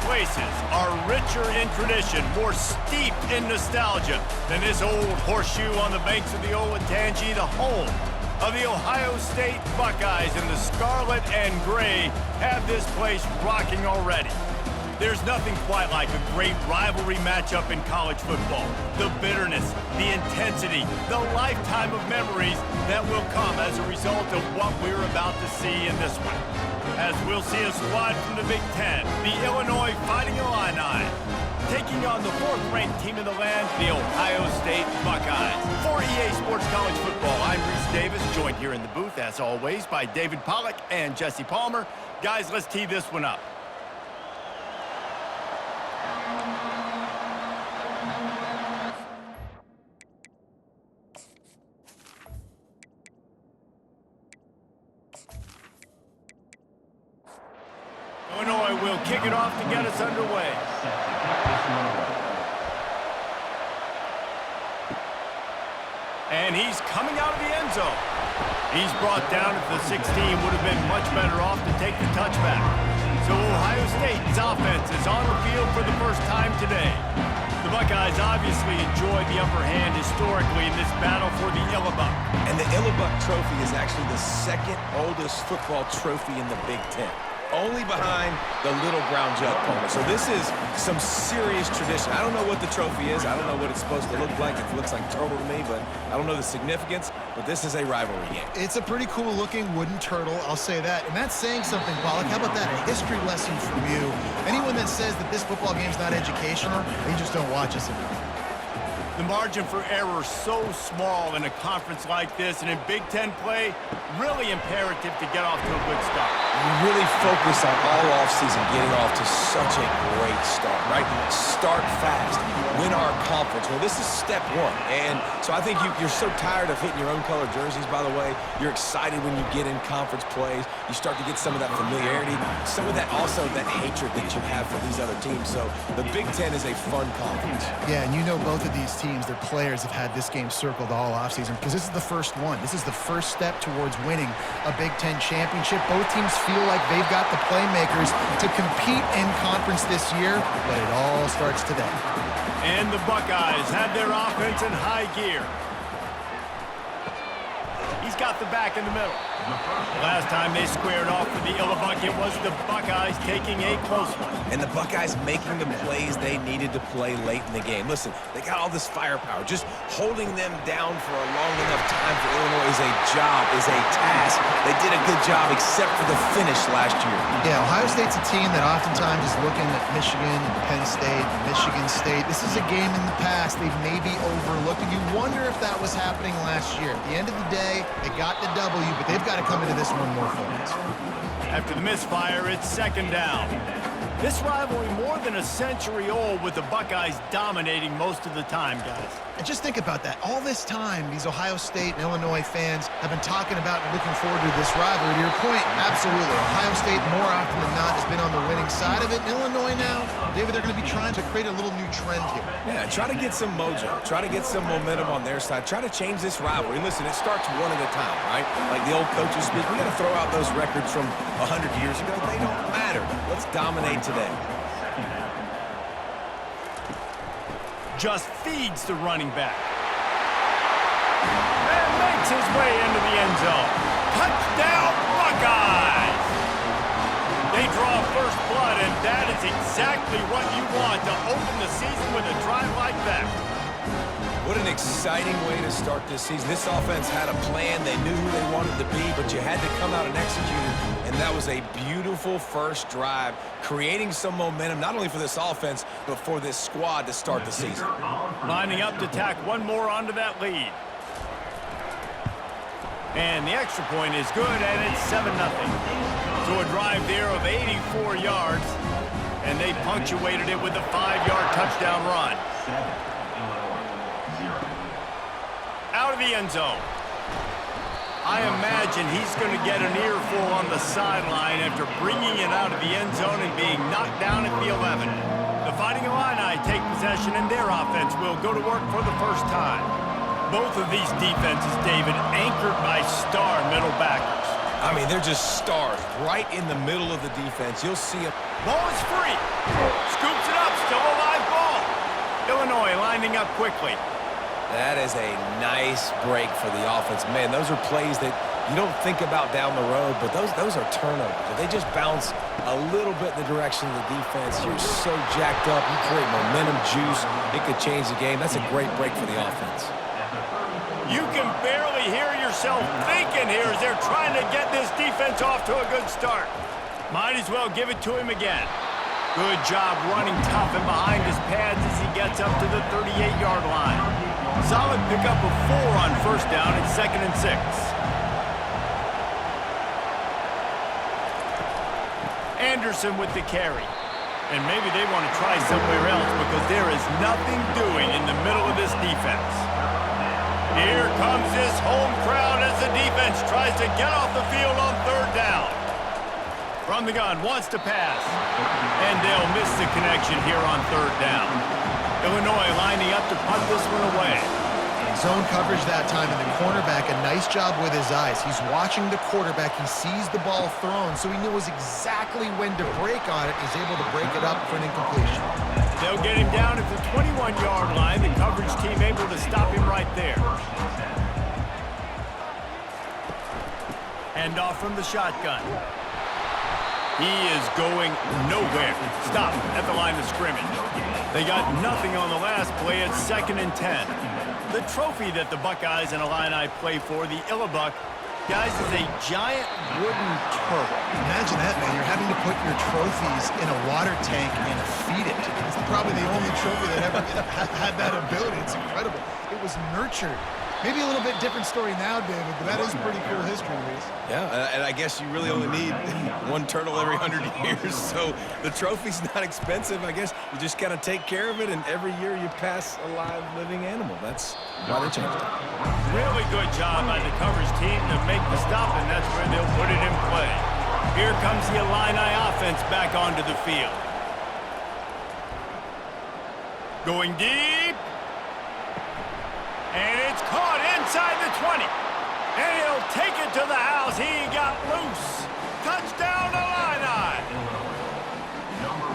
places are richer in tradition, more steeped in nostalgia than this old horseshoe on the banks of the Olentangy, the home of the Ohio State Buckeyes, and the scarlet and gray have this place rocking already. There's nothing quite like a great rivalry matchup in college football. The bitterness, the intensity, the lifetime of memories that will come as a result of what we're about to see in this one. As we'll see a squad from the Big Ten, the Illinois Fighting Illini, taking on the fourth-ranked team in the land, the Ohio State Buckeyes. For EA Sports College Football, I'm Reese Davis, joined here in the booth, as always, by David Pollack and Jesse Palmer. Guys, let's tee this one up. Illinois will kick it off to get us underway. And he's coming out of the end zone. He's brought down at the 16, would have been much better off to take the touchback. So Ohio State's offense is on the field for the first time today. The Buckeyes obviously enjoyed the upper hand historically in this battle for the Illabuck. And the Illabuck trophy is actually the second oldest football trophy in the Big Ten, only behind the Little Brown Jug Palmer. So this is some serious tradition. I don't know what the trophy is. I don't know what it's supposed to look like. It looks like a turtle to me, but I don't know the significance. But this is a rivalry game. It's a pretty cool looking wooden turtle, I'll say that. And that's saying something, Pollack. How about that? A history lesson from you. Anyone that says that this football game's not educational, they just don't watch us enough. The margin for error so small in a conference like this, and in Big Ten play, really imperative to get off to a good start. You really focus on all offseason getting off to such a great start, right? Start fast, win our conference. Well, this is step one. And so I think you're so tired of hitting your own color jerseys, by the way. You're excited when you get in conference plays. You start to get some of that familiarity, some of that also that hatred that you have for these other teams. So the Big Ten is a fun conference. Yeah, and you know both of these teams, their players have had this game circled all offseason because this is the first one. This is the first step towards winning a Big Ten championship. Both teams feel like they've got the playmakers to compete in conference this year, but it all starts today. And the Buckeyes have their offense in high gear. He's got the back in the middle. Last time they squared off for the Illabuck, it was the Buckeyes taking a close one. And the Buckeyes making the plays they needed to play late in the game. Listen, they got all this firepower. Just holding them down for a long enough time for Illinois is a job, is a task. They did a good job except for the finish last year. Yeah, Ohio State's a team that oftentimes is looking at Michigan and Penn State, Michigan State. This is a game in the past they've maybe overlooked, and you wonder if that was happening last year. At the end of the day, they got the W, but they've got to come into this one more focused. After the misfire, it's second down. This rivalry more than a century old, with the Buckeyes dominating most of the time, guys. And just think about that. All this time, these Ohio State and Illinois fans have been talking about and looking forward to this rivalry. To your point, absolutely. Ohio State, more often than not, has been on the winning side of it. In Illinois now, David, they're going to be trying to create a little new trend here. Yeah, try to get some mojo. Try to get some momentum on their side. Try to change this rivalry. Listen, it starts one at a time, right? Like the old coaches speak, we got to throw out those records from 100 years ago. They don't matter. Let's dominate today. Just feeds the running back. And makes his way into the end zone. Touchdown, Buckeyes! They draw first blood, and that is exactly what you want to open the season with a drive like that. What an exciting way to start this season. This offense had a plan. They knew who they wanted to be, but you had to come out and execute it. And that was a beautiful first drive, creating some momentum, not only for this offense, but for this squad to start the season. Lining up to tack one more onto that lead. And the extra point is good, and it's 7-0. So a drive there of 84 yards, and they punctuated it with a 5-yard touchdown run. Out of the end zone. I imagine he's going to get an earful on the sideline after bringing it out of the end zone and being knocked down at the 11. The Fighting Illini take possession, and their offense will go to work for the first time. Both of these defenses, David, anchored by star middle backers. I mean, they're just stars right in the middle of the defense. You'll see them. Ball is free. Scoops it up. Still a live ball. Illinois lining up quickly. That is a nice break for the offense. Man, those are plays that you don't think about down the road, but those are turnovers. If they just bounce a little bit in the direction of the defense, you're so jacked up. You create momentum, juice. It could change the game. That's a great break for the offense. You can barely hear yourself thinking here as they're trying to get this defense off to a good start. Might as well give it to him again. Good job running tough and behind his pads as he gets up to the 38-yard line. Solid pickup of 4 on first down and 2nd and 6. Anderson with the carry. And maybe they want to try somewhere else because there is nothing doing in the middle of this defense. Here comes this home crowd as the defense tries to get off the field on 3rd down. From the gun, wants to pass. And they'll miss the connection here on 3rd down. Illinois lining up to punt this one away. Zone coverage that time, and the cornerback, a nice job with his eyes. He's watching the quarterback. He sees the ball thrown, so he knows exactly when to break on it. He's able to break it up for an incompletion. They'll get him down at the 21-yard line. The coverage team able to stop him right there. Hand off from the shotgun. He is going nowhere. Stop at the line of scrimmage. They got nothing on the last play. It's 2nd and 10. The trophy that the Buckeyes and Illini play for, the Illibuck, guys, is a giant wooden turtle. Imagine that, man. You're having to put your trophies in a water tank and feed it. It's probably the only trophy that ever had that ability. It's incredible. It was nurtured. Maybe a little bit different story now, David, but that is pretty cool history, Luis. Yeah, and I guess you really only need one turtle every 100 years, so the trophy's not expensive. I guess you just got to take care of it, and every year you pass a live, living animal. That's why they changed it. Really good job by the coverage team to make the stop, and that's where they'll put it in play. Here comes the Illini offense back onto the field. Going deep. And it's caught inside the 20. And he'll take it to the house. He got loose. Touchdown, Illini.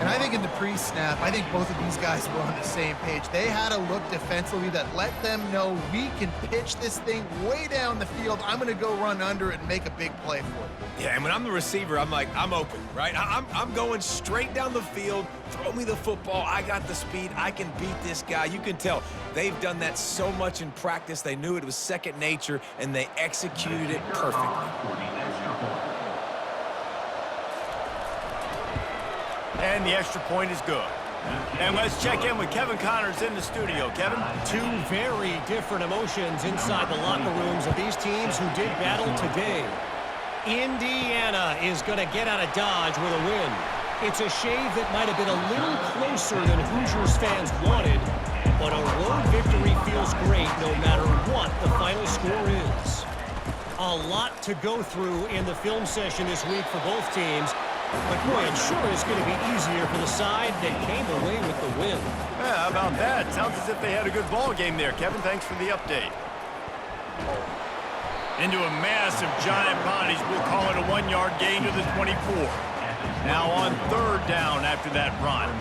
And I think in the pre-snap, I think both of these guys were on the same page. They had a look defensively that let them know we can pitch this thing way down the field. I'm going to go run under it and make a big play for it. Yeah, and when I'm the receiver, I'm like, I'm open, right? I'm going straight down the field. Throw me the football. I got the speed. I can beat this guy. You can tell they've done that so much in practice. They knew it was second nature, and they executed it perfectly. And the extra point is good. And let's check in with Kevin Connors in the studio. Kevin? Two very different emotions inside the locker rooms of these teams who did battle today. Indiana is going to get out of Dodge with a win. It's a shave that might have been a little closer than Hoosiers fans wanted, but a road victory feels great no matter what the final score is. A lot to go through in the film session this week for both teams, but boy, it sure is going to be easier for the side that came away with the win. Yeah, how about that? Sounds as if they had a good ball game there. Kevin, thanks for the update. Into a mass of giant bodies. We'll call it a 1-yard gain to the 24. Now on 3rd down after that run.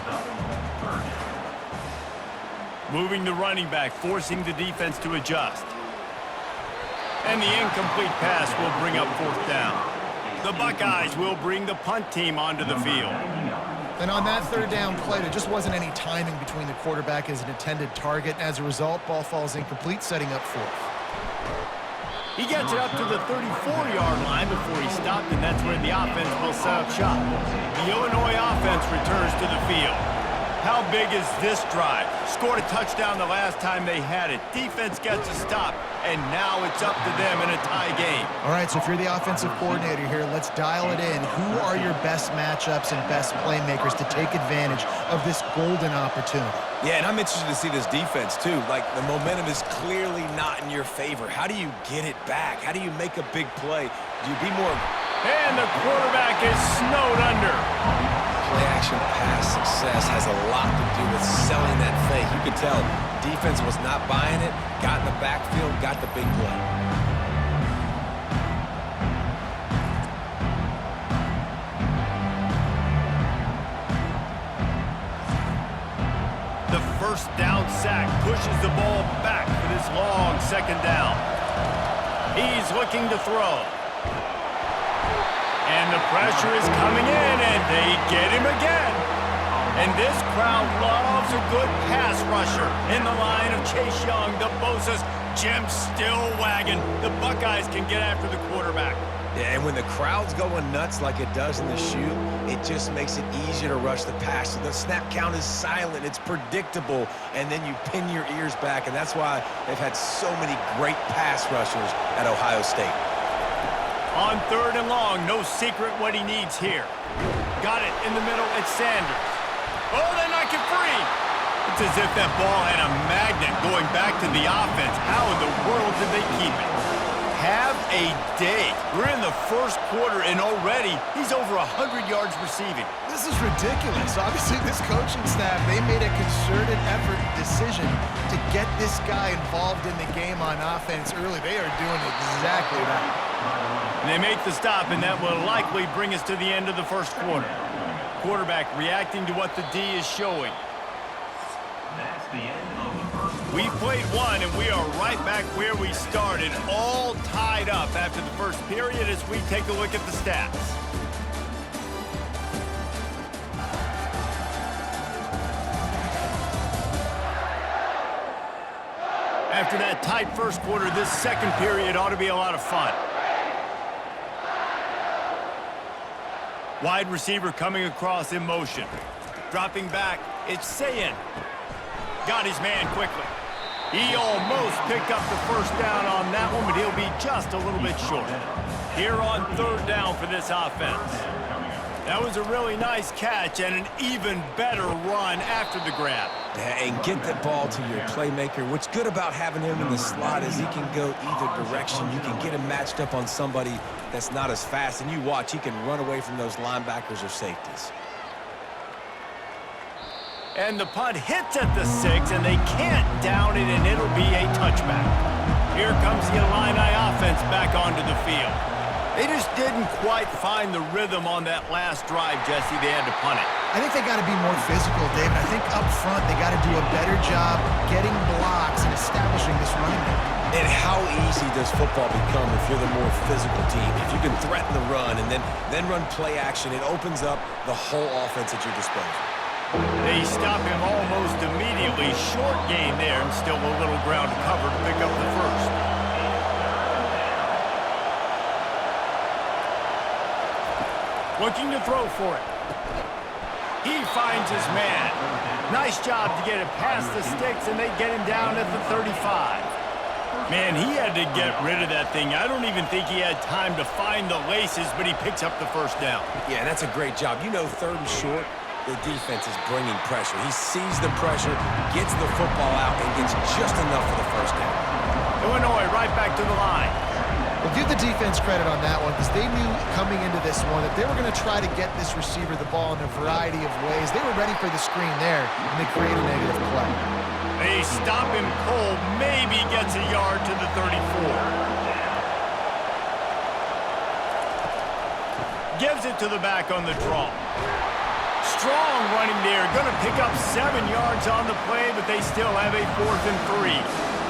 Moving the running back, forcing the defense to adjust. And the incomplete pass will bring up 4th down. The Buckeyes will bring the punt team onto the field. And on that 3rd down play, there just wasn't any timing between the quarterback and his intended target. As a result, ball falls incomplete, setting up 4th. He gets it up to the 34-yard line before he stopped, and that's where the offense will set up shop. The Illinois offense returns to the field. How big is this drive? Scored a touchdown the last time they had it. Defense gets a stop, and now it's up to them in a tie game. All right, so if you're the offensive coordinator here, let's dial it in. Who are your best matchups and best playmakers to take advantage of this golden opportunity? Yeah, and I'm interested to see this defense, too. Like, the momentum is clearly not in your favor. How do you get it back? How do you make a big play? Do you be more... And the quarterback is snowed under. Play-action pass success has a lot to do with selling that fake. You could tell defense was not buying it, got in the backfield, got the big play. first down sack pushes the ball back for this long second down. He's looking to throw. And the pressure is coming in, and they get him again. And this crowd loves a good pass rusher in the line of Chase Young. The Bosa's Jim still wagging. The Buckeyes can get after the quarterback. Yeah, and when the crowd's going nuts like it does in the shoe, it just makes it easier to rush the pass. So the snap count is silent, it's predictable, and then you pin your ears back, and that's why they've had so many great pass rushers at Ohio State. On 3rd and long, no secret what he needs here. Got it in the middle, it's Sanders. Oh, they knock it free. It's as if that ball had a magnet going back to the offense. How in the world did they keep it? Have a day. We're in the first quarter, and already he's over 100 yards receiving. This is ridiculous. Obviously, this coaching staff, they made a concerted effort decision to get this guy involved in the game on offense early. They are doing exactly that. And they make the stop, and that will likely bring us to the end of the first quarter. Quarterback reacting to what the D is showing. That's the end of the first. We've played one, and we are right back where we started, all tied up after the first period as we take a look at the stats. After that tight first quarter, this second period ought to be a lot of fun. Wide receiver coming across in motion. Dropping back, it's Sayin. Got his man quickly. He almost picked up the first down on that one, but he'll be just a little bit short. Here on 3rd down for this offense. That was a really nice catch and an even better run after the grab. Yeah, and get the ball to your playmaker. What's good about having him in the slot is he can go either direction. You can get him matched up on somebody that's not as fast, and you watch, he can run away from those linebackers or safeties. And the punt hits at the 6, and they can't down it, and it'll be a touchback. Here comes the Illini offense back onto the field. They just didn't quite find the rhythm on that last drive, Jesse. They had to punt it. I think they got to be more physical, David. I think up front they got to do a better job getting blocks and establishing this running game. And how easy does football become if you're the more physical team? If you can threaten the run and then run play action, it opens up the whole offense at your disposal. They stop him almost immediately. Short gain there, and still a little ground to cover to pick up the first. Looking to throw for it. He finds his man. Nice job to get it past the sticks, and they get him down at the 35. Man, he had to get rid of that thing. I don't even think he had time to find the laces, but he picks up the first down. Yeah, and that's a great job. You know, 3rd and short, the defense is bringing pressure. He sees the pressure, gets the football out, and gets just enough for the first down. Illinois right back to the line. Well, give the defense credit on that one because they knew coming into this one that they were going to try to get this receiver the ball in a variety of ways. They were ready for the screen there, and they create a negative play. They stop him cold, maybe gets a yard to the 34. Gives it to the back on the draw. Strong running there, going to pick up 7 yards on the play, but they still have a 4th and 3.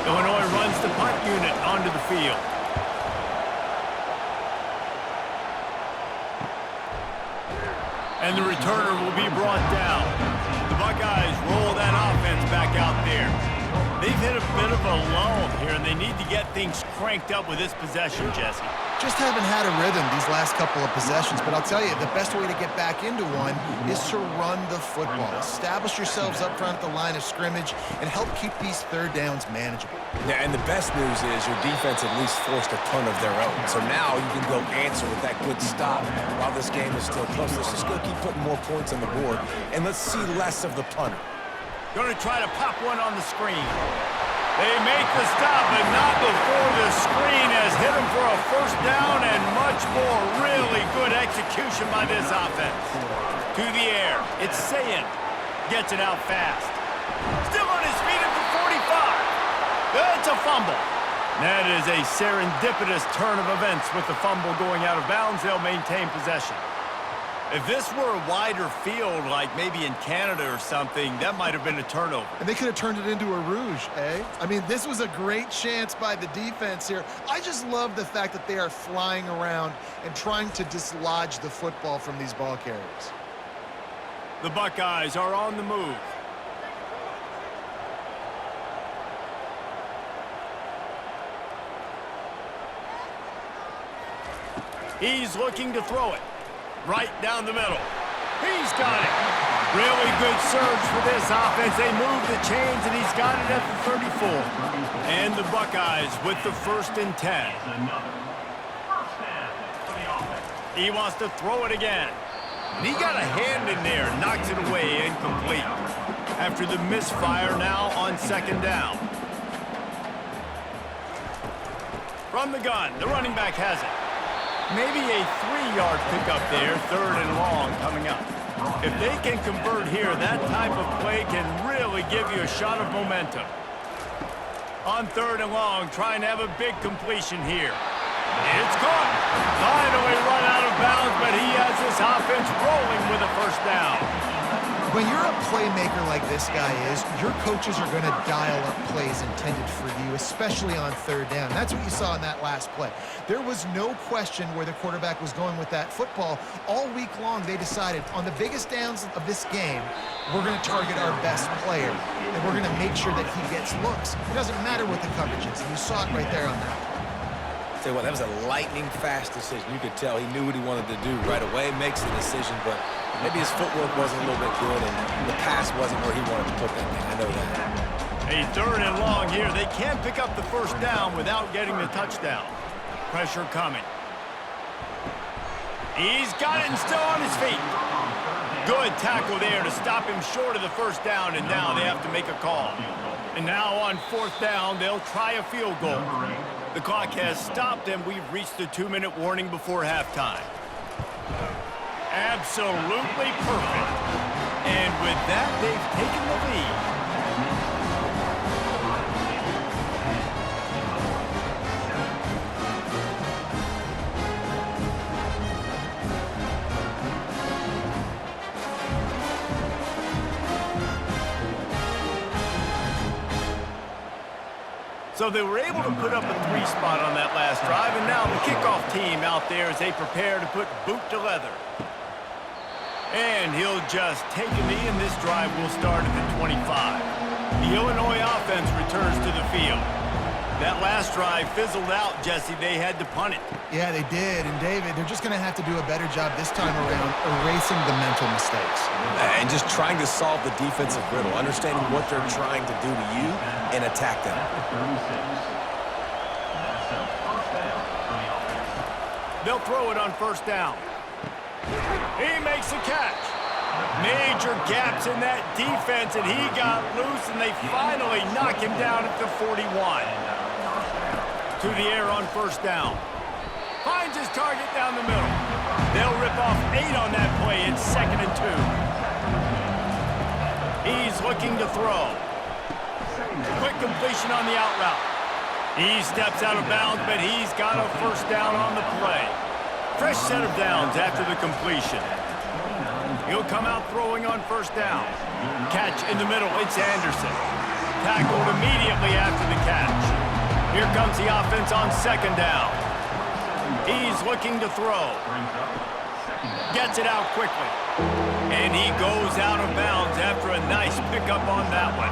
Illinois runs the punt unit onto the field. And the returner will be brought down. The Buckeyes roll that offense back out there. They've hit a bit of a lull here, and they need to get things cranked up with this possession, Jesse. Just haven't had a rhythm these last couple of possessions, but I'll tell you, the best way to get back into one is to run the football. Establish yourselves up front at the line of scrimmage and help keep these 3rd downs manageable. Yeah, and the best news is your defense at least forced a punt of their own. So now you can go answer with that good stop while this game is still close. Let's just go keep putting more points on the board, and let's see less of the punter. Going to try to pop one on the screen. They make the stop, but not before the screen has hit him for a first down and much more. Really good execution by this offense. To the air. It's Sayin. Gets it out fast. Still on his feet at the 45. That's a fumble. That is a serendipitous turn of events with the fumble going out of bounds. They'll maintain possession. If this were a wider field, like maybe in Canada or something, that might have been a turnover. And they could have turned it into a rouge, eh? I mean, this was a great chance by the defense here. I just love the fact that they are flying around and trying to dislodge the football from these ball carriers. The Buckeyes are on the move. He's looking to throw it. Right down the middle. He's got it. Really good surge for this offense. They move the chains, and he's got it at the 34. And the Buckeyes with the 1st and 10. He wants to throw it again. And he got a hand in there, knocks it away, incomplete. After the misfire now on 2nd down. From the gun, the running back has it. Maybe a 3-yard pickup there, 3rd and long coming up. If they can convert here, that type of play can really give you a shot of momentum. On 3rd and long, trying to have a big completion here. It's caught. Finally run out of bounds, but he has this offense rolling with a 1st down. When you're a playmaker like this guy is, your coaches are going to dial up plays intended for you, especially on 3rd down. That's what you saw in that last play. There was no question where the quarterback was going with that football. All week long, they decided on the biggest downs of this game, we're going to target our best player, and we're going to make sure that he gets looks. It doesn't matter what the coverage is, and you saw it right there on that play. Tell you what, that was a lightning-fast decision. You could tell he knew what he wanted to do right away, makes the decision, but maybe his footwork wasn't a little bit good, and the pass wasn't where he wanted to put that thing. I know that. A 3rd and long here. They can't pick up the 1st down without getting the touchdown. Pressure coming. He's got it and still on his feet. Good tackle there to stop him short of the 1st down, and now they have to make a call. And now on 4th down, they'll try a field goal. The clock has stopped, and we've reached the 2-minute warning before halftime. Absolutely perfect. And with that, they've taken the lead. So they were able to put up a 3 spot on that last drive, and now the kickoff team out there as they prepare to put boot to leather. And he'll just take a knee, and this drive will start at the 25. The Illinois offense returns to the field. That last drive fizzled out, Jesse. They had to punt it. Yeah, they did. And, David, they're just going to have to do a better job this time around erasing the mental mistakes. And just trying to solve the defensive riddle, understanding what they're trying to do to you and attack them. They'll throw it on 1st down. He makes a catch. Major gaps in that defense, and he got loose, and they finally knock him down at the 41. To the air on 1st down. Finds his target down the middle. They'll rip off 8 on that play. It's 2nd and 2. He's looking to throw. Quick completion on the out route. He steps out of bounds, but he's got a 1st down on the play. Fresh set of downs after the completion. He'll come out throwing on 1st down. Catch in the middle. It's Anderson. Tackled immediately after the catch. Here comes the offense on 2nd down. He's looking to throw. Gets it out quickly. And he goes out of bounds after a nice pickup on that one.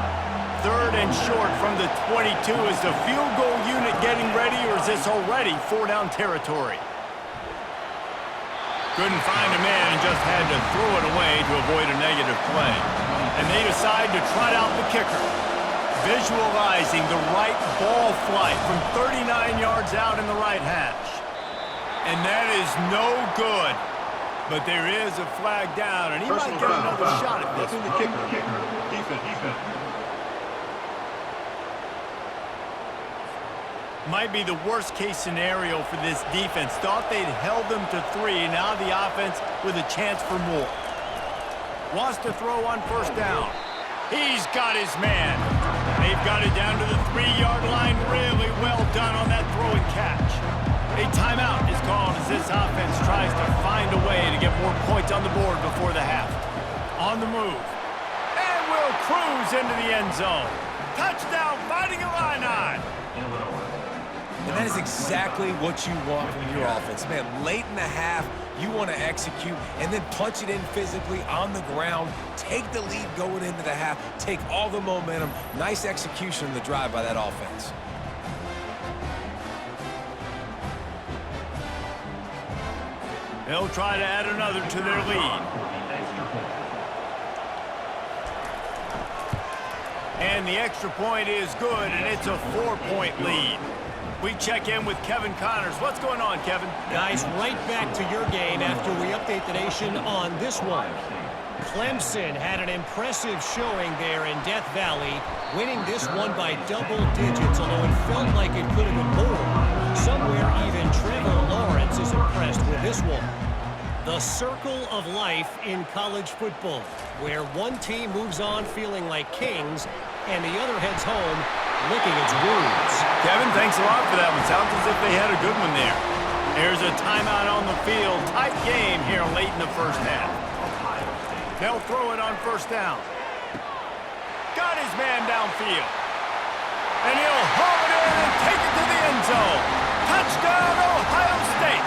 3rd and short from the 22. Is the field goal unit getting ready, or is this already 4-down territory? Couldn't find a man and just had to throw it away to avoid a negative play. And they decide to trot out the kicker. Visualizing the right ball flight from 39 yards out in the right hash. And that is no good. But there is a flag down, and he might get another shot at this. The kicker. Defense. Might be the worst-case scenario for this defense. Thought they'd held them to 3. Now the offense with a chance for more. Wants to throw on 1st down. He's got his man. They've got it down to the 3-yard line. Really well done on that throw and catch. A timeout is called as this offense tries to find a way to get 4 points on the board before the half. On the move. And will cruise into the end zone. Touchdown, Fighting Illini. And that is exactly what you want from your offense. Man, late in the half, you want to execute and then punch it in physically on the ground. Take the lead going into the half. Take all the momentum. Nice execution in the drive by that offense. They'll try to add another to their lead. And the extra point is good, and it's a 4-point lead. We check in with Kevin Connors. What's going on, Kevin? Guys, right back to your game after we update the nation on this one. Clemson had an impressive showing there in Death Valley, winning this one by double digits, although it felt like it could have been more. Somewhere even Trevor Lawrence is impressed with this one. The circle of life in college football, where one team moves on feeling like kings and the other heads home licking its wounds. Kevin, thanks a lot for that one. Sounds as if they had a good one there. There's a timeout on the field. Tight game here late in the first half. They'll throw it on first down. Got his man downfield. And he'll haul it in and take it to the end zone. Touchdown, Ohio State.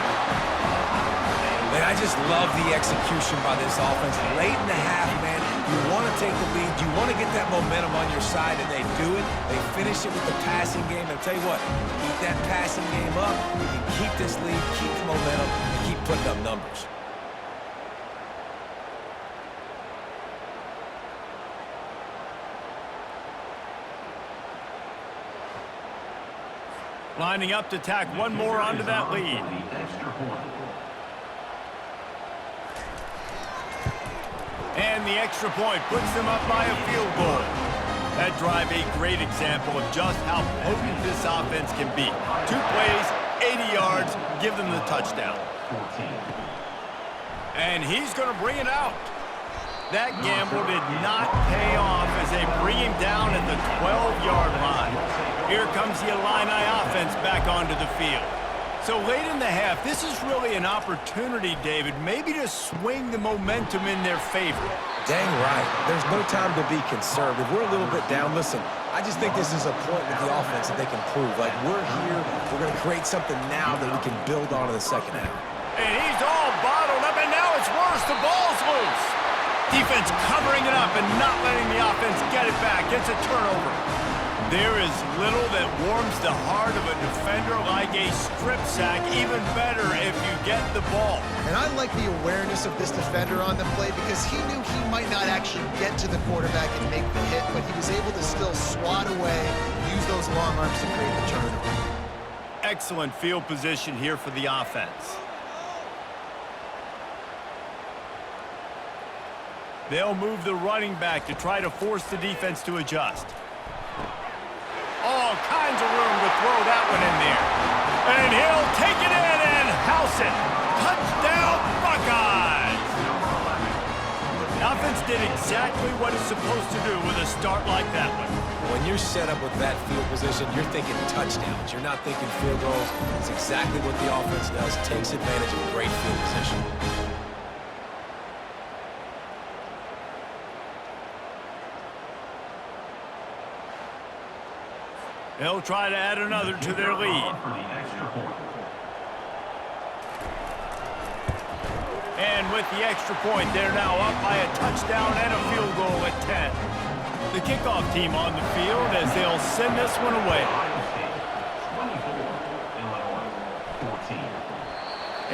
Man, I just love the execution by this offense. Late in the half, man, you want to take the lead. You want to get that momentum on your side, and they do it. They finish it with the passing game. And I'll tell you what, keep that passing game up. You can keep this lead, keep the momentum, and keep putting up numbers. Lining up to tack one more onto that lead. And the extra point puts them up by a field goal. That drive a great example of just how potent this offense can be. 2 plays, 80 yards, give them the touchdown. And he's going to bring it out. That gamble did not pay off as they bring him down at the 12-yard line. Here comes the Illini offense back onto the field. So late in the half, this is really an opportunity, David, maybe to swing the momentum in their favor. Dang right. There's no time to be concerned. If we're a little bit down, listen, I just think this is a point with the offense that they can prove. Like, we're here, we're going to create something now that we can build on in the second half. And he's all bottled up, and now it's worse. The ball's loose. Defense covering it up and not letting the offense get it back. Gets a turnover. There is little that warms the heart of a defender like a strip sack. Even better if you get the ball. And I like the awareness of this defender on the play because he knew he might not actually get to the quarterback and make the hit, but he was able to still swat away, use those long arms to create the turnover. Excellent field position here for the offense. They'll move the running back to try to force the defense to adjust. All kinds of room to throw that one in there. And he'll take it in and house it. Touchdown, Buckeyes! The offense did exactly what it's supposed to do with a start like that one. When you're set up with that field position, you're thinking touchdowns. You're not thinking field goals. It's exactly what the offense does. Takes advantage of great field position. They'll try to add another to their lead. And with the extra point, they're now up by a touchdown and a field goal at 10. The kickoff team on the field as they'll send this one away.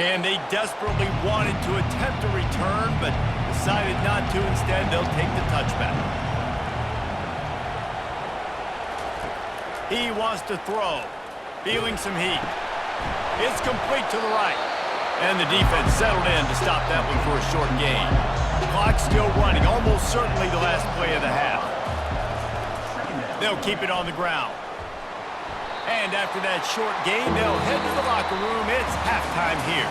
And they desperately wanted to attempt a return, but decided not to. Instead, they'll take the touchback. He wants to throw. Feeling some heat. It's complete to the right. And the defense settled in to stop that one for a short gain. Clock still running. Almost certainly the last play of the half. They'll keep it on the ground. And after that short gain, they'll head to the locker room. It's halftime here.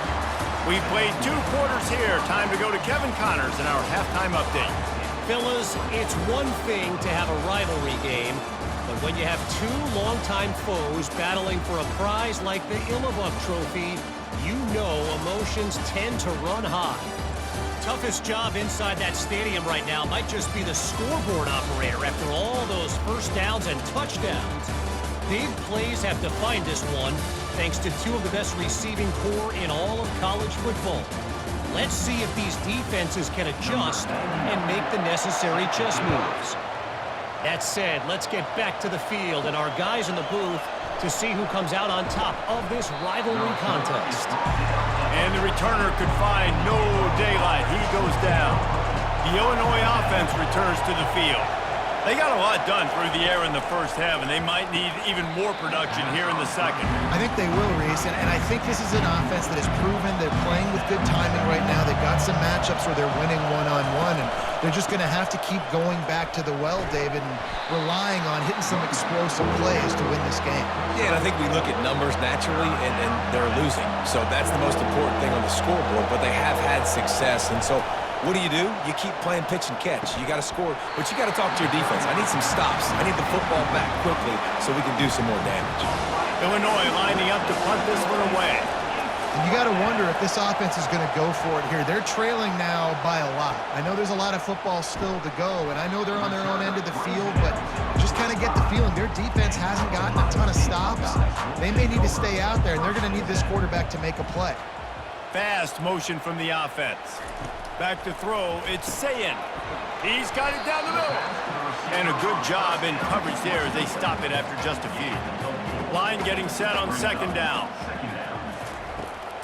We've played 2 quarters here. Time to go to Kevin Connors in our halftime update. Fellas, it's one thing to have a rivalry game, but when you have 2 longtime foes battling for a prize like the Illabuck Trophy, you know emotions tend to run high. Toughest job inside that stadium right now might just be the scoreboard operator after all those first downs and touchdowns. Big plays have defined this one, thanks to two of the best receiving core in all of college football. Let's see if these defenses can adjust and make the necessary chess moves. That said, let's get back to the field and our guys in the booth to see who comes out on top of this rivalry contest. And the returner could find no daylight. He goes down. The Illinois offense returns to the field. They got a lot done through the air in the first half, and they might need even more production here in the second. I think they will, Reese, and I think this is an offense that has proven they're playing with good timing right now. They've got some matchups where they're winning one-on-one, and they're just going to have to keep going back to the well, David, and relying on hitting some explosive plays to win this game. Yeah, and I think we look at numbers naturally, and they're losing. So that's the most important thing on the scoreboard, but they have had success, and so what do? You keep playing pitch and catch. You got to score, but you got to talk to your defense. I need some stops. I need the football back quickly so we can do some more damage. Illinois lining up to punt this one away. And you got to wonder if this offense is going to go for it here. They're trailing now by a lot. I know there's a lot of football still to go, and I know they're on their own end of the field, but just kind of get the feeling their defense hasn't gotten a ton of stops. They may need to stay out there, and they're going to need this quarterback to make a play. Fast motion from the offense. Back to throw, it's Sayin. He's got it down the middle. And a good job in coverage there as they stop it after just a few. Line getting set on second down.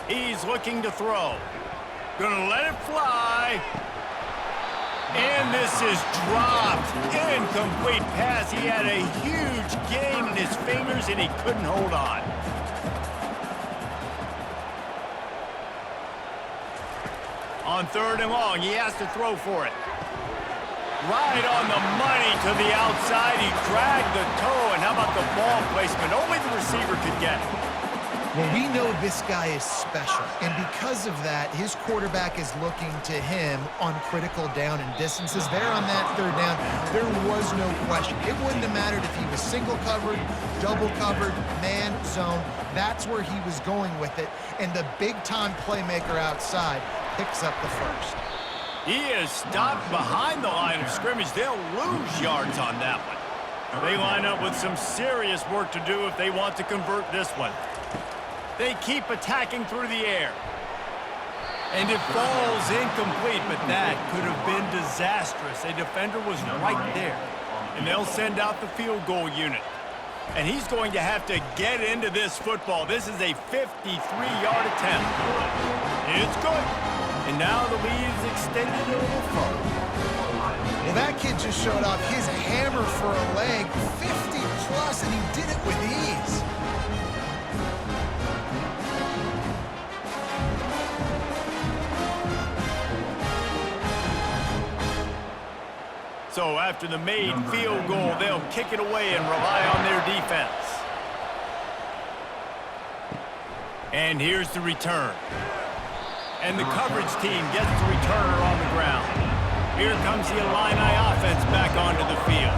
He's looking to throw. Gonna let it fly. And this is dropped. Incomplete pass. He had a huge gain in his fingers and he couldn't hold on. On third and long, he has to throw for it. Right on the money to the outside. He dragged the toe, and how about the ball placement? Only the receiver could get it. Well, we know this guy is special, and because of that, his quarterback is looking to him on critical down and distances. There on that third down, there was no question. It wouldn't have mattered if he was single covered, double covered, man, zone. That's where he was going with it, and the big-time playmaker outside picks up the first. He is stopped behind the line of scrimmage. They'll lose yards on that one. They line up with some serious work to do if they want to convert this one. They keep attacking through the air. And it falls incomplete, but that could have been disastrous. A defender was right there. And they'll send out the field goal unit. And he's going to have to get into this football. This is a 53-yard attempt. It's good. And now the lead is extended a little further. Well, that kid just showed off his hammer for a leg, 50-plus, and he did it with ease. So after the made field goal, they'll kick it away and rely on their defense. And here's the return. And the coverage team gets the returner on the ground. Here comes the Illini offense back onto the field.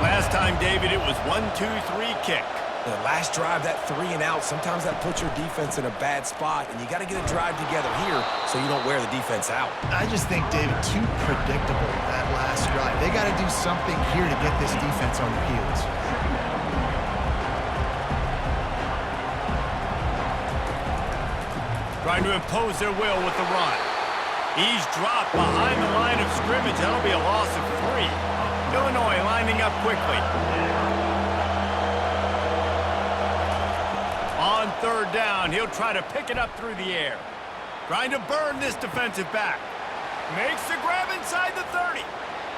Last time, David, it was 1-2-3 kick. The last drive, that 3 and out, sometimes that puts your defense in a bad spot, and you got to get a drive together here so you don't wear the defense out. I just think, David, too predictable that last drive. They got to do something here to get this defense on their heels. Trying to impose their will with the run. He's dropped behind the line of scrimmage. That'll be a loss of 3. Illinois lining up quickly. On third down, he'll try to pick it up through the air. Trying to burn this defensive back. Makes the grab inside the 30.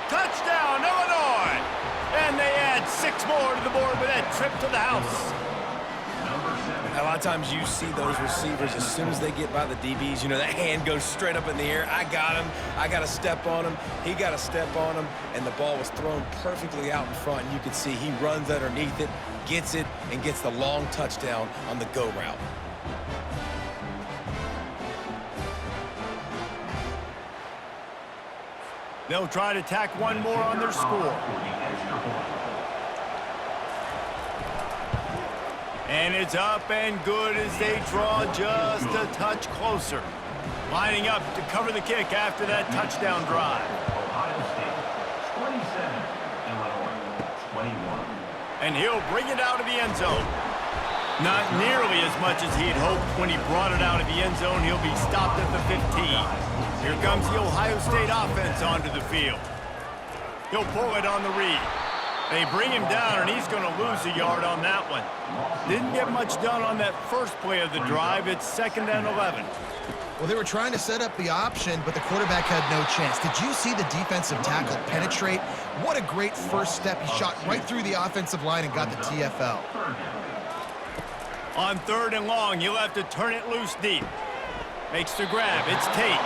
Touchdown, Illinois! And they add 6 more to the board with that trip to the house. A lot of times you see those receivers, as soon as they get by the DBs, you know, that hand goes straight up in the air. I got him. I got to step on him. He got to step on him. And the ball was thrown perfectly out in front. And you can see he runs underneath it, gets it, and gets the long touchdown on the go route. They'll try to tack one more on their score. And it's up and good as they draw just a touch closer. Lining up to cover the kick after that touchdown drive. Ohio State, 27. Illinois, 21. And he'll bring it out of the end zone. Not nearly as much as he had hoped when he brought it out of the end zone. He'll be stopped at the 15. Here comes the Ohio State offense onto the field. He'll pull it on the read. They bring him down, and he's going to lose a yard on that one. Didn't get much done on that first play of the drive. It's 2nd and 11. Well, they were trying to set up the option, but the quarterback had no chance. Did you see the defensive tackle penetrate? What a great first step. He shot right through the offensive line and got the TFL. On 3rd and long, he'll have to turn it loose deep. Makes the grab. It's Tate.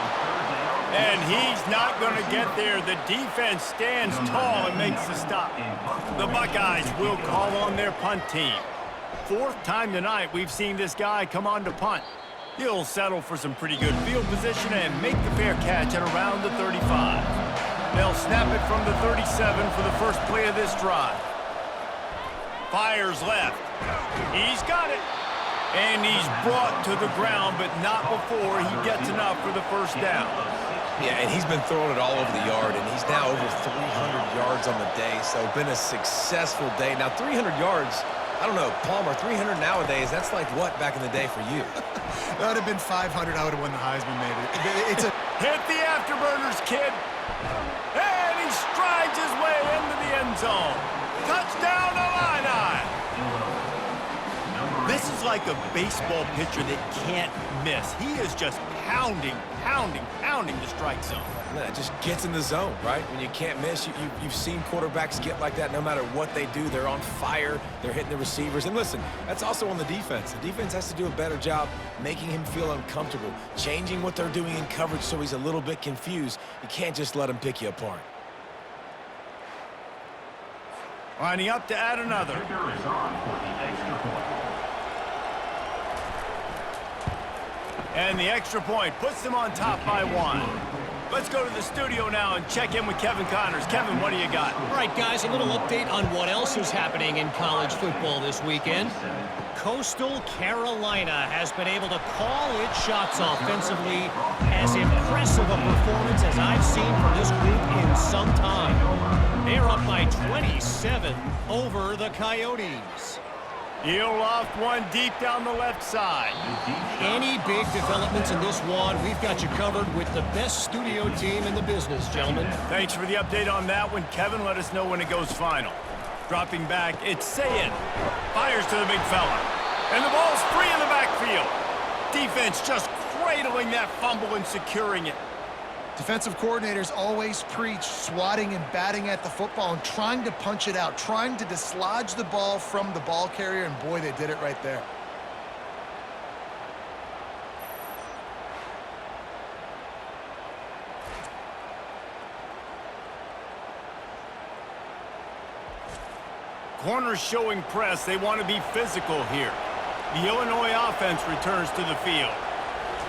And he's not going to get there. The defense stands tall and makes the stop. The Buckeyes will call on their punt team. 4th time tonight we've seen this guy come on to punt. He'll settle for some pretty good field position and make the fair catch at around the 35. They'll snap it from the 37 for the first play of this drive. Fires left. He's got it. And he's brought to the ground, but not before he gets enough for the first down. Yeah, and he's been throwing it all over the yard, and he's now over 300 yards on the day, so been a successful day. Now, 300 yards, I don't know, Palmer, 300 nowadays, that's like what back in the day for you? That would have been 500. I would have won the Heisman, maybe. It's a Hit the afterburners, kid. And he strides his way into the end zone. Touchdown, Illini. This is like a baseball pitcher that can't miss. He is just pounding the strike zone. It just gets in the zone, right? When you can't miss, you've seen quarterbacks get like that no matter what they do. They're on fire. They're hitting the receivers. And listen, that's also on the defense. The defense has to do a better job making him feel uncomfortable, changing what they're doing in coverage so he's a little bit confused. You can't just let him pick you apart. Lining up to add another. Kicker is on for the extra point. And the extra point puts them on top by 1. Let's go to the studio now and check in with Kevin Connors. Kevin, what do you got? All right, guys, a little update on what else is happening in college football this weekend. Coastal Carolina has been able to call its shots offensively. As impressive a performance as I've seen from this group in some time. They're up by 27 over the Coyotes. He'll loft one deep down the left side. Any big developments in this one, we've got you covered with the best studio team in the business, gentlemen. Thanks for the update on that one, Kevin. Let us know when it goes final. Dropping back, it's Sayin. Fires to the big fella. And the ball's free in the backfield. Defense just cradling that fumble and securing it. defensive coordinators always preach swatting and batting at the football and trying to punch it out, trying to dislodge the ball from the ball carrier, and boy, they did it right there. Corners showing press. They want to be physical here. The Illinois offense returns to the field.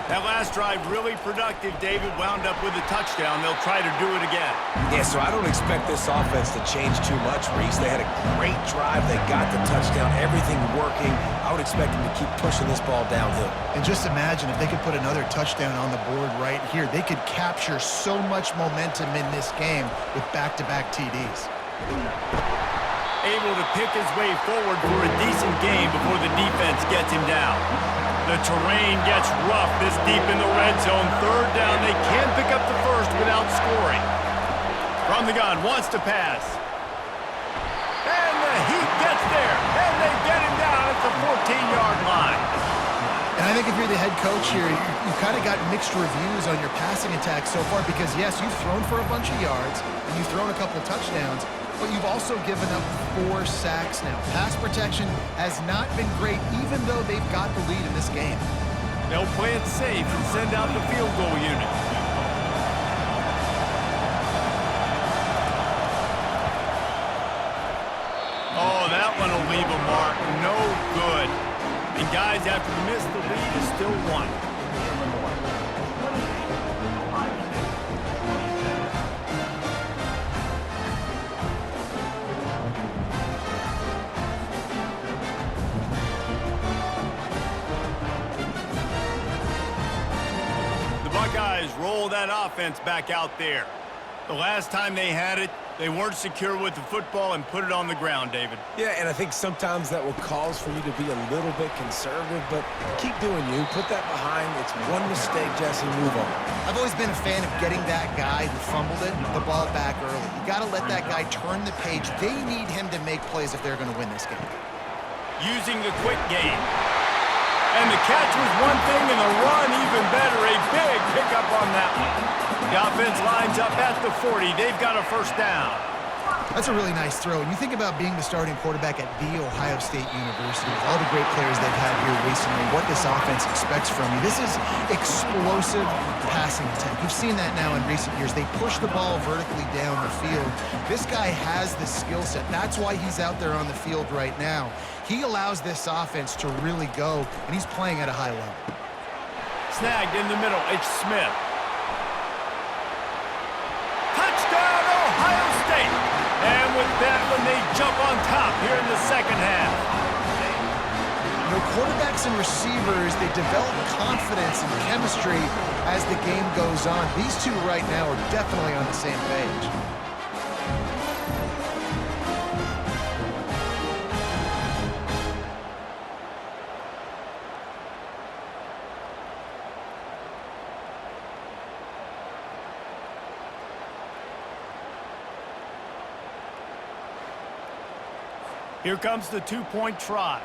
That last drive really productive. David wound up with a touchdown. They'll try to do it again. Yeah, so I don't expect this offense to change too much, Reese. They had a great drive. They got the touchdown. Everything working. I would expect them to keep pushing this ball downhill. And just imagine if they could put another touchdown on the board right here. They could capture so much momentum in this game with back-to-back TDs. Able to pick his way forward for a decent game before the defense gets him down. The terrain gets rough this deep in the red zone. Third down, they can't pick up the first without scoring. From the gun, wants to pass. And the heat gets there, and they get him down at the 14-yard line. And I think if you're the head coach here, you've kind of got mixed reviews on your passing attack so far because, yes, you've thrown for a bunch of yards, and you've thrown a couple touchdowns, but you've also given up 4 sacks now. Pass protection has not been great, even though they've got the lead in this game. They'll play it safe and send out the field goal unit. Oh, that one will leave a mark. No good. And guys, after the miss, the lead is still 1. Buckeyes roll that offense back out there. The last time they had it, they weren't secure with the football and put it on the ground, David. Yeah, and I think sometimes that will cause for you to be a little bit conservative, but keep doing you. Put that behind. It's one mistake, Jesse. Move on. I've always been a fan of getting that guy who fumbled it, the ball back early. You got to let that guy turn the page. They need him to make plays if they're going to win this game. Using the quick game. And the catch was one thing, and the run even better. A big pickup on that one. The offense lines up at the 40. They've got a first down. That's a really nice throw. And you think about being the starting quarterback at The Ohio State University, with all the great players they've had here recently, what this offense expects from you. This is explosive passing attack. You've seen that now in recent years. They push the ball vertically down the field. This guy has the skill set. That's why he's out there on the field right now. He allows this offense to really go, and he's playing at a high level. Snagged in the middle. It's Smith. Touchdown, Ohio State! And with that one, they jump on top here in the second half. You know, quarterbacks and receivers, they develop confidence and chemistry as the game goes on. These two right now are definitely on the same page. Here comes the two-point try.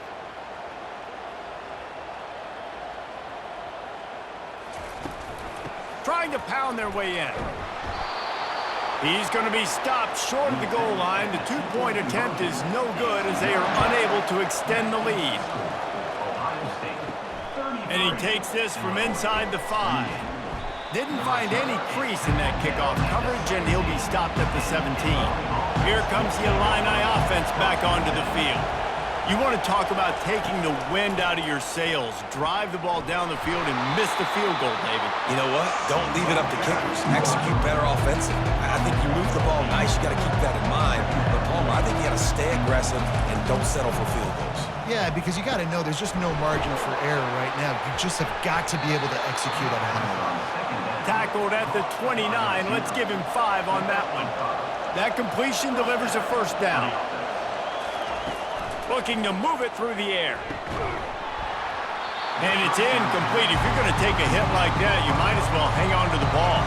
Trying to pound their way in. He's going to be stopped short of the goal line. The two-point attempt is no good as they are unable to extend the lead. And he takes this from inside the 5. Didn't find any crease in that kickoff coverage, and he'll be stopped at the 17. Here comes the Illini offense back onto the field. You want to talk about taking the wind out of your sails. Drive the ball down the field and miss the field goal, David. You know what? Don't leave it up to kickers. Execute better offensively. I think you move the ball nice. You got to keep that in mind. But, Palmer, I think you got to stay aggressive and don't settle for field goals. Yeah, because you got to know there's just no margin for error right now. You just have got to be able to execute at a high level. Tackled at the 29. Let's give him 5 on that one. That completion delivers a first down. Looking to move it through the air. And it's incomplete. If you're going to take a hit like that, you might as well hang on to the ball.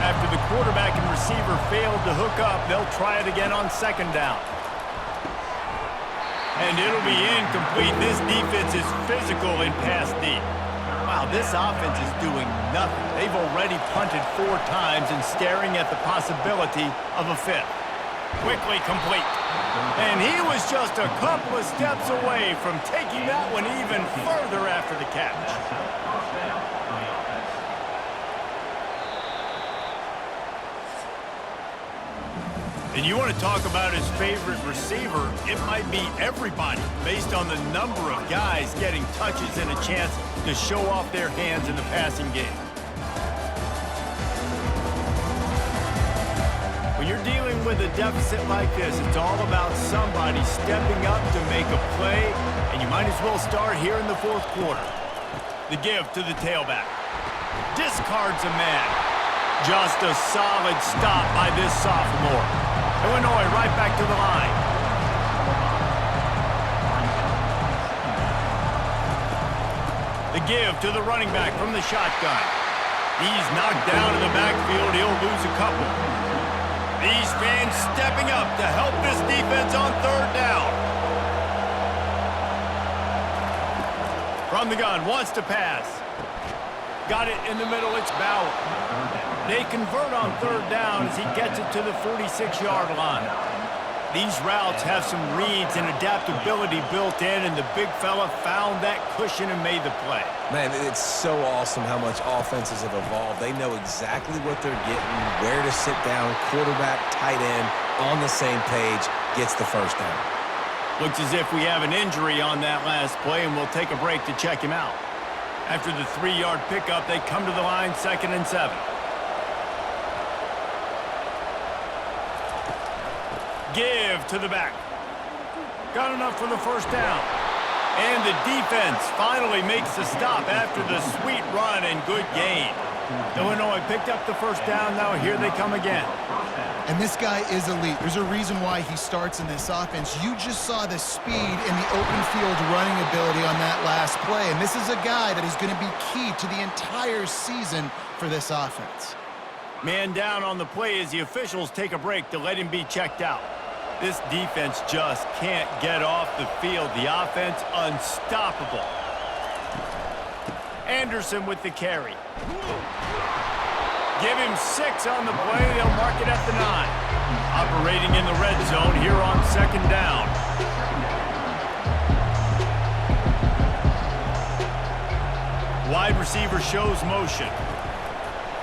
After the quarterback and receiver failed to hook up, they'll try it again on second down. And it'll be incomplete. This defense is physical in pass deep. Wow, this offense is doing nothing. They've already punted 4 times and staring at the possibility of a 5th. Quickly complete. And he was just a couple of steps away from taking that one even further after the catch. And you want to talk about his favorite receiver, it might be everybody based on the number of guys getting touches and a chance to show off their hands in the passing game. When you're dealing with a deficit like this, it's all about somebody stepping up to make a play, and you might as well start here in the 4th quarter. The give to the tailback. Discards a man. Just a solid stop by this sophomore. Illinois right back to the line. The give to the running back from the shotgun. He's knocked down in the backfield. He'll lose a couple. These fans stepping up to help this defense on 3rd down. From the gun, wants to pass. Got it in the middle, it's Bauer. They convert on 3rd down as he gets it to the 46-yard line. These routes have some reads and adaptability built in, and the big fella found that cushion and made the play. Man, it's so awesome how much offenses have evolved. They know exactly what they're getting, where to sit down, quarterback, tight end, on the same page, gets the first down. Looks as if we have an injury on that last play, and we'll take a break to check him out. After the 3-yard pickup, they come to the line, 2nd and 7. Give to the back. Got enough for the first down. And the defense finally makes the stop after the sweet run and good gain. Illinois picked up the first down. Now here they come again. And this guy is elite. There's a reason why he starts in this offense. You just saw the speed and the open field running ability on that last play. And this is a guy that is going to be key to the entire season for this offense. Man down on the play as the officials take a break to let him be checked out. This defense just can't get off the field. The offense unstoppable. Anderson with the carry. Give him 6 on the play. They'll mark it at the 9. Operating in the red zone here on second down. Wide receiver shows motion.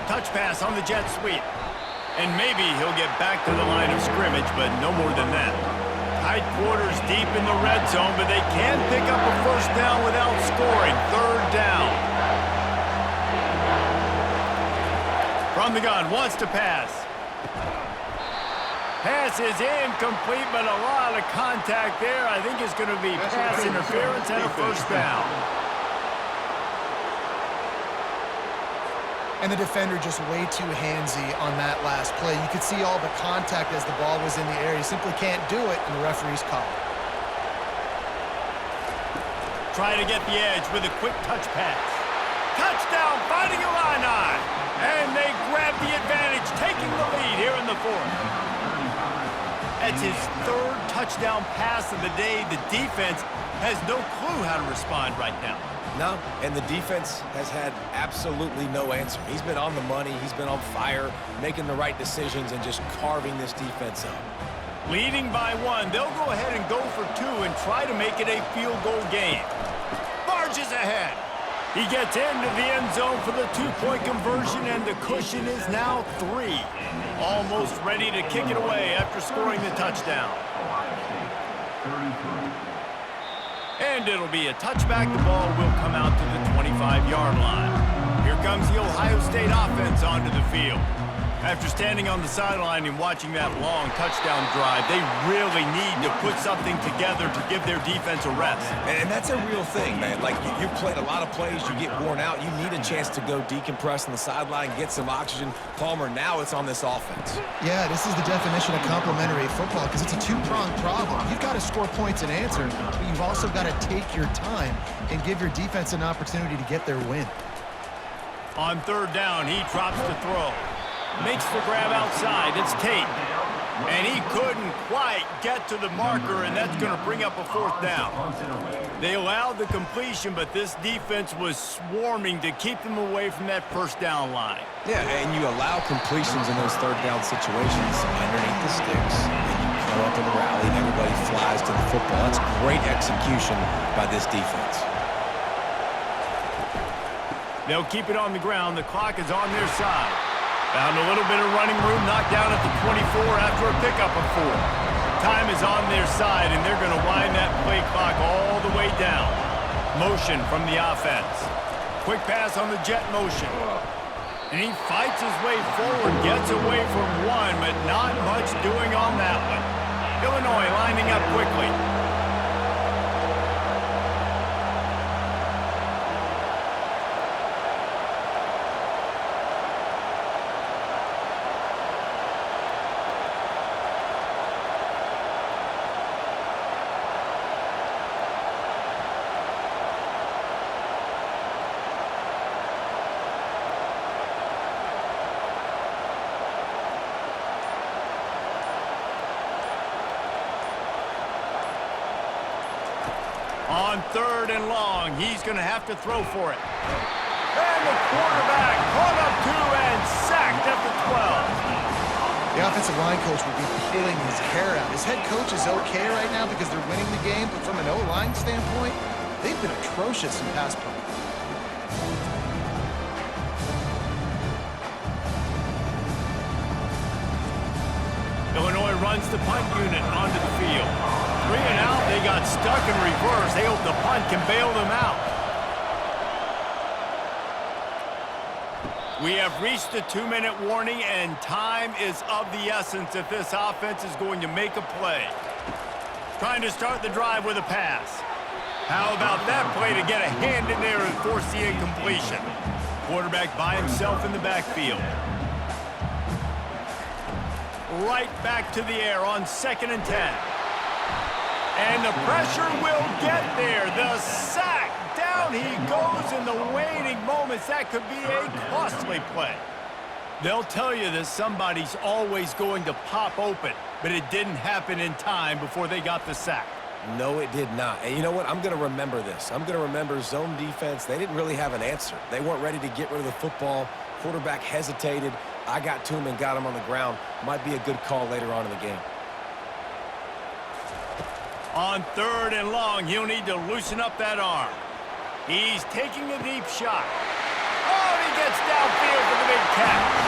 Touch pass on the jet sweep. And maybe he'll get back to the line of scrimmage, but no more than that. Tight quarters deep in the red zone, but they can pick up a first down without scoring. Third down. From the gun, wants to pass. Pass is incomplete, but a lot of contact there. I think it's going to be pass interference and a first down. And the defender just way too handsy on that last play. You could see all the contact as the ball was in the air. You simply can't do it, and the referee's call it. Try to get the edge with a quick touch pass. Touchdown, Fighting Illini! And they grab the advantage, taking the lead here in the fourth. That's his 3rd touchdown pass of the day. The defense has no clue how to respond right now. No, and the defense has had absolutely no answer. He's been on the money. He's been on fire, making the right decisions and just carving this defense up. Leading by 1, they'll go ahead and go for 2 and try to make it a field goal game. Barges ahead. He gets into the end zone for the 2-point conversion, and the cushion is now 3. Almost ready to kick it away after scoring the touchdown. And it'll be a touchback. The ball will come out to the 25-yard line. Here comes the Ohio State offense onto the field. After standing on the sideline and watching that long touchdown drive, they really need to put something together to give their defense a rest. And that's a real thing, man. Like, you played a lot of plays, you get worn out, you need a chance to go decompress on the sideline, get some oxygen. Palmer, now it's on this offense. Yeah, this is the definition of complementary football because it's a two-pronged problem. You've got to score points and answer, but you've also got to take your time and give your defense an opportunity to get their win. On 3rd down, he drops the throw. Makes the grab outside. It's Tate. And he couldn't quite get to the marker, and that's going to bring up a 4th down. They allowed the completion, but this defense was swarming to keep them away from that first down line. Yeah, and you allow completions in those 3rd down situations underneath the sticks, and you come up in the rally, and everybody flies to the football. That's great execution by this defense. They'll keep it on the ground. The clock is on their side. Found a little bit of running room, knocked down at the 24 after a pickup of 4. Time is on their side, and they're going to wind that play clock all the way down. Motion from the offense. Quick pass on the jet motion. And he fights his way forward, gets away from 1, but not much doing on that one. Illinois lining up quickly. On 3rd and long, he's going to have to throw for it. And the quarterback caught up 2 and sacked at the 12. The offensive line coach will be pulling his hair out. His head coach is okay right now because they're winning the game, but from an O-line standpoint, they've been atrocious in pass play. Illinois runs the punt unit onto the field. 3 and out, they got stuck in reverse. They hope the punt can bail them out. We have reached the 2-minute warning, and time is of the essence if this offense is going to make a play. Trying to start the drive with a pass. How about that play to get a hand in there and force the incompletion? Quarterback by himself in the backfield. Right back to the air on 2nd and 10. And the pressure will get there. The sack. Down he goes in the waning moments. That could be a costly play. They'll tell you that somebody's always going to pop open, but it didn't happen in time before they got the sack. No, it did not. And you know what? I'm going to remember this. I'm going to remember zone defense. They didn't really have an answer. They weren't ready to get rid of the football. Quarterback hesitated. I got to him and got him on the ground. Might be a good call later on in the game. On 3rd and long, he'll need to loosen up that arm. He's taking a deep shot. Oh, and he gets downfield for the big catch.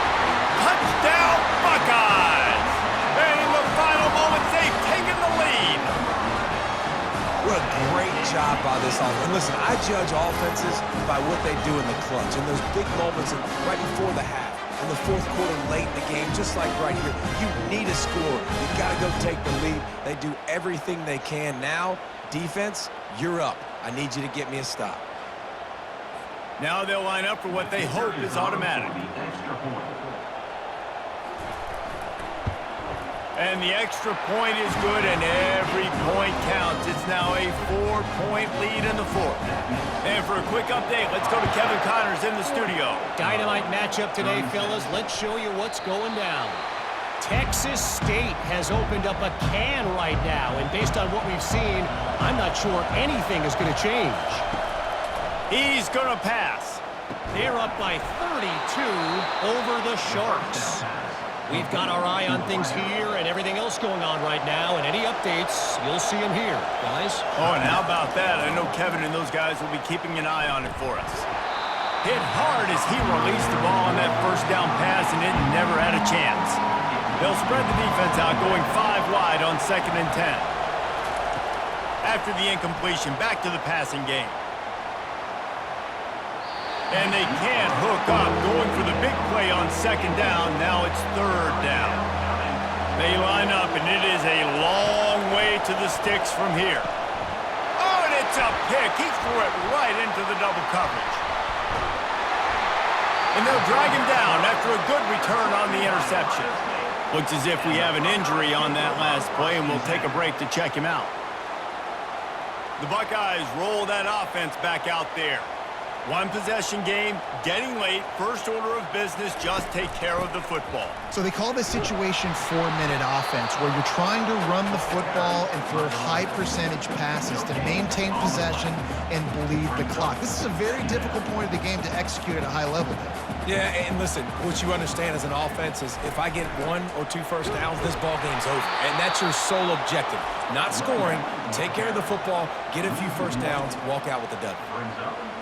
Touchdown, Buckeyes! And in the final moments, they've taken the lead. What a great job by this offense. And listen, I judge offenses by what they do in the clutch. In those big moments right before the half, in the 4th quarter, late in the game, just like right here. You need a score. You got to go take the lead. They do everything they can. Now, defense, you're up. I need you to get me a stop. Now they'll line up for what they hope is automatic. And the extra point is good, and every point counts. It's now a 4-point lead in the 4th. And for a quick update, let's go to Kevin Connors in the studio. Dynamite matchup today, fellas. Let's show you what's going down. Texas State has opened up a can right now, and based on what we've seen, I'm not sure anything is going to change. He's going to pass. They're up by 32 over the Sharks. We've got our eye on things here and everything else going on right now, and any updates, you'll see them here, guys. Oh, and how about that? I know Kevin and those guys will be keeping an eye on it for us. Hit hard as he released the ball on that 1st down pass, and it never had a chance. They'll spread the defense out, going 5 wide on 2nd and 10. After the incompletion, back to the passing game. And they can't hook up, going for the big play on 2nd down. Now it's 3rd down. They line up, and it is a long way to the sticks from here. Oh, and it's a pick. He threw it right into the double coverage. And they'll drag him down after a good return on the interception. Looks as if we have an injury on that last play, and we'll take a break to check him out. The Buckeyes roll that offense back out there. 1-possession game, getting late, first order of business, just take care of the football. So they call this situation 4-minute offense, where you're trying to run the football and throw high percentage passes to maintain possession and bleed the clock. This is a very difficult point of the game to execute at a high level. Yeah, and listen, what you understand as an offense is if I get 1 or 2 first downs, this ball game's over. And that's your sole objective. Not scoring, take care of the football, get a few first downs, walk out with a W.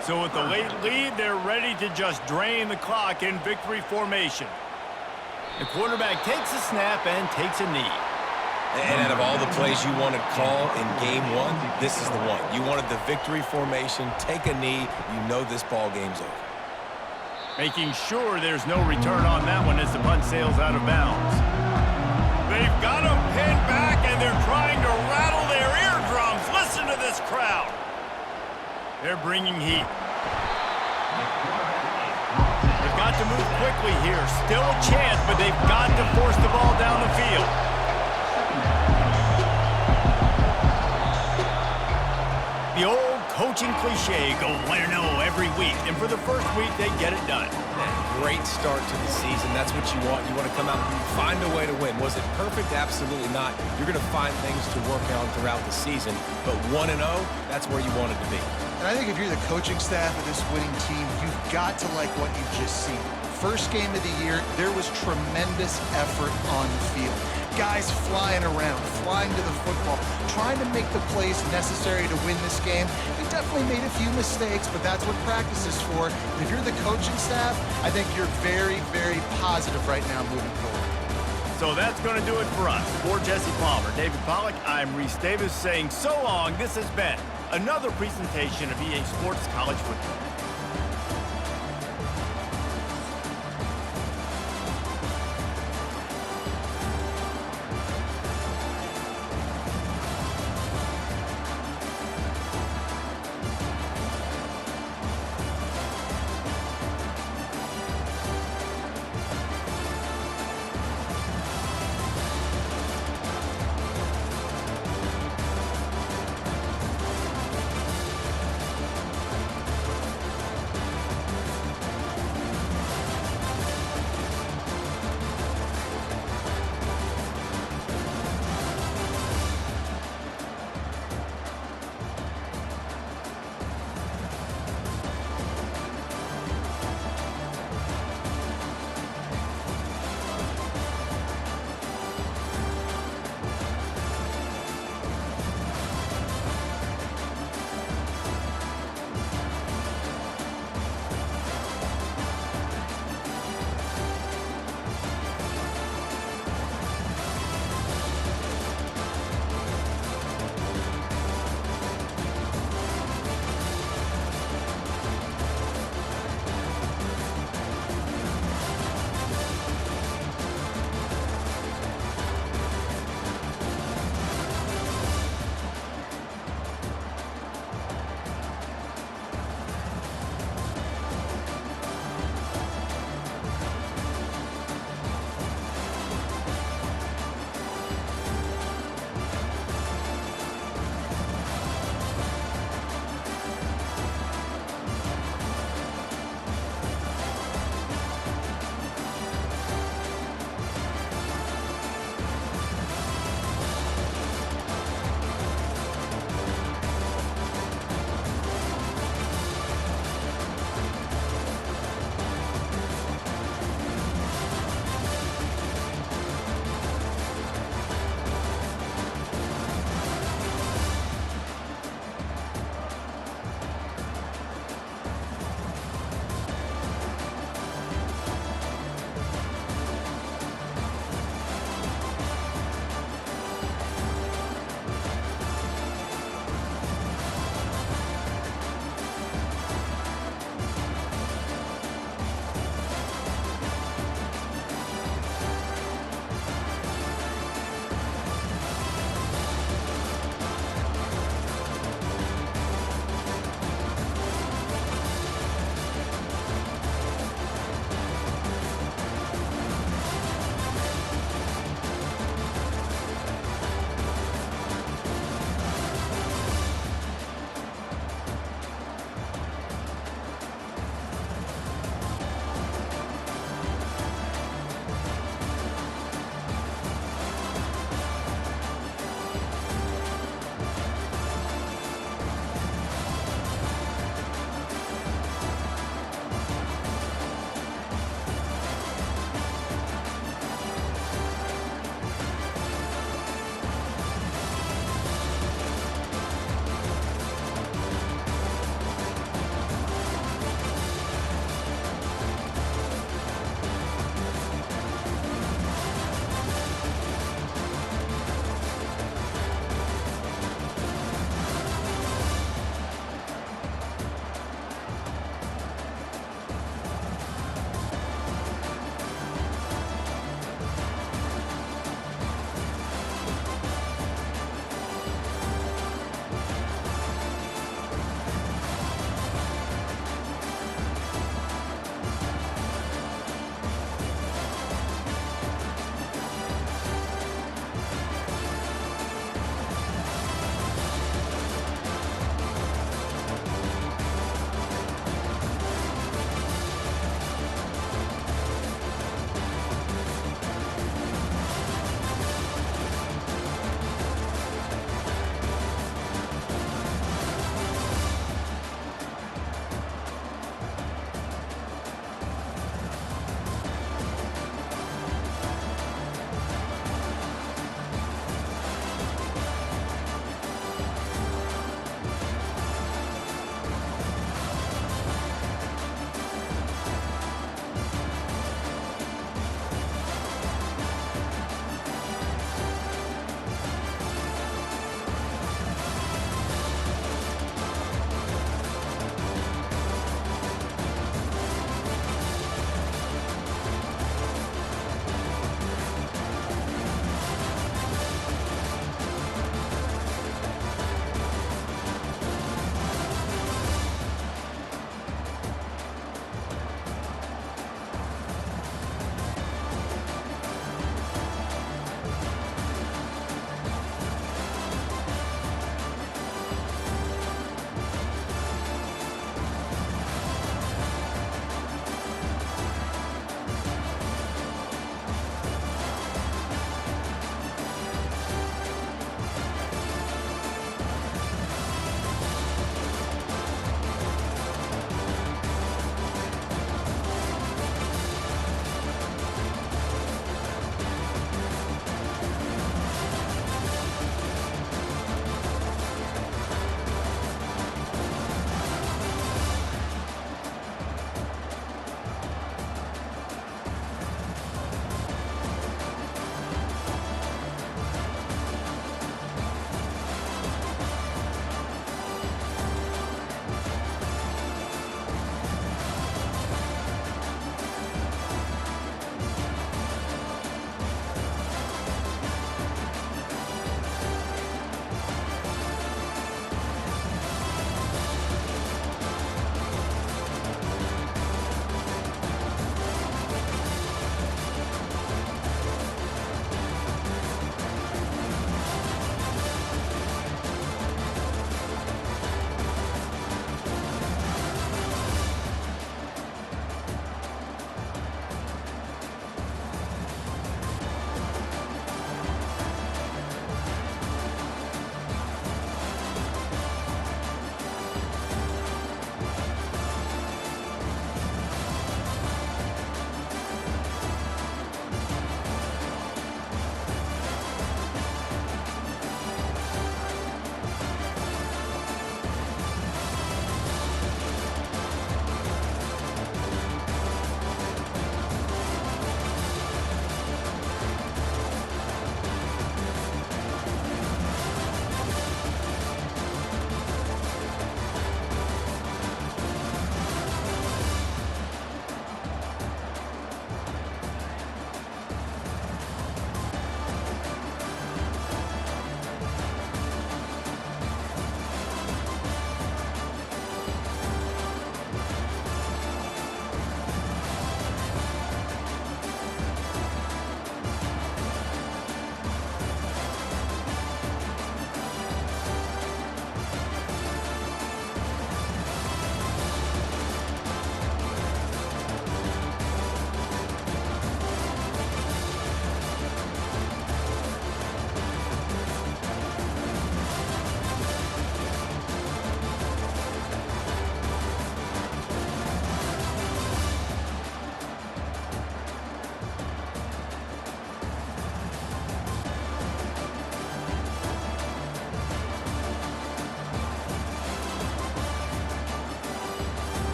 So with the late lead, they're ready to just drain the clock in victory formation. The quarterback takes a snap and takes a knee. And out of all the plays you wanted call in game 1, this is the one. You wanted the victory formation, take a knee, you know this ball game's over. Making sure there's no return on that one as the punt sails out of bounds. They've got him pinned back, and they're trying to rattle their eardrums. Listen to this crowd. They're bringing heat. They've got to move quickly here. Still a chance, but they've got to force the ball down the field. The old coaching cliche, go win or no every week. And for the first week, they get it done. Great start to the season. That's what you want. You want to come out and find a way to win. Was it perfect? Absolutely not. You're going to find things to work on throughout the season. But 1-0, that's where you want it to be. And I think if you're the coaching staff of this winning team, you've got to like what you've just seen. First game of the year, there was tremendous effort on the field. Guys flying around, flying to the football, trying to make the plays necessary to win this game. They definitely made a few mistakes, but that's what practice is for. And if you're the coaching staff, I think you're very, very positive right now moving forward. So that's going to do it for us. For Jesse Palmer, David Pollack, I'm Reese Davis saying so long. This has been another presentation of EA Sports College Football.